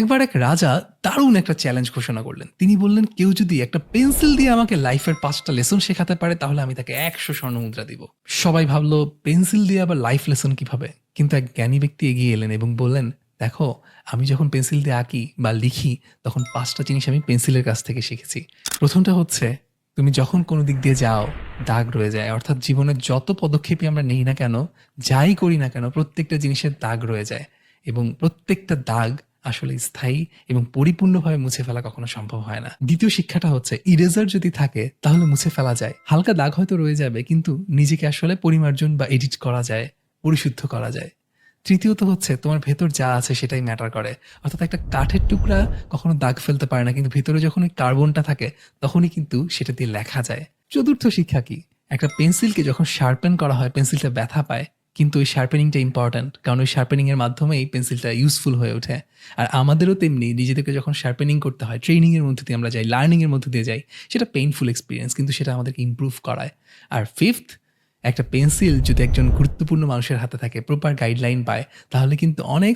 একবার এক রাজা দারুণ একটা চ্যালেঞ্জ ঘোষণা করলেন। তিনি বললেন, কেউ যদি একটা পেন্সিল দিয়ে আমাকে লাইফের 5টা লেসন শেখাতে পারে তাহলে আমি তাকে 100 স্বর্ণমুদ্রা দিব। সবাই ভাবলো পেন্সিল দিয়ে আবার লাইফ লেসন কিভাবে? কিন্তু এক জ্ঞানী ব্যক্তি এগিয়ে এলেন এবং বললেন, দেখো, আমি যখন পেন্সিল দিয়ে আঁকি বা লিখি তখন 5টা জিনিস আমি পেন্সিলের কাছ থেকে শিখেছি। প্রথমটা হচ্ছে, তুমি যখন কোনো দিক দিয়ে যাও দাগ রয়ে যায়। অর্থাৎ জীবনের যত পদক্ষেপই আমরা নেই না কেন, যাই করি না কেন, প্রত্যেকটা জিনিসের দাগ রয়ে যায় এবং প্রত্যেকটা দাগ আসলে স্থায়ী এবং পরিপূর্ণভাবে মুছে ফেলা কখনো সম্ভব হয় না। দ্বিতীয় শিক্ষাটা হচ্ছে, ইরেজার যদি থাকে তাহলে মুছে ফেলা যায়। হালকা দাগ হয়তো রয়ে যাবে কিন্তু নিজেকে আসলে পরিমার্জন বা এডিট করা যায়, পরিশুদ্ধ করা যায়। তৃতীয়ত হচ্ছে, তোমার ভেতর যা আছে সেটাই ম্যাটার করে। অর্থাৎ একটা কাঠের টুকরা কখনো দাগ ফেলতে পারে না, কিন্তু ভিতরে যখন ওই কার্বনটা থাকে তখনই কিন্তু সেটা দিয়ে লেখা যায়। চতুর্থ শিক্ষা কি? একটা পেন্সিলকে যখন শার্পেন করা হয় পেন্সিলটা ব্যথা পায়, কিন্তু ওই শার্পেনিংটা ইম্পর্ট্যান্ট, কারণ ওই শার্পেনিং এর মাধ্যমেই পেন্সিলটা ইউজফুল হয়ে ওঠে। আর আমাদেরও তেমনি নিজেদেরকে যখন শার্পেনিং করতে হয়, ট্রেনিং এর মধ্যে দিয়ে আমরা যাই, লার্নিং এর মধ্যে দিয়ে যাই, সেটা পেইনফুল এক্সপিরিয়েন্স, কিন্তু সেটা আমাদেরকে ইমপ্রুভ করায়। আর ফিফথ, একটা পেন্সিল যদি একজন গুরুত্বপূর্ণ মানুষের হাতে থাকে, প্রপার গাইডলাইন পায়, তাহলে কিন্তু অনেক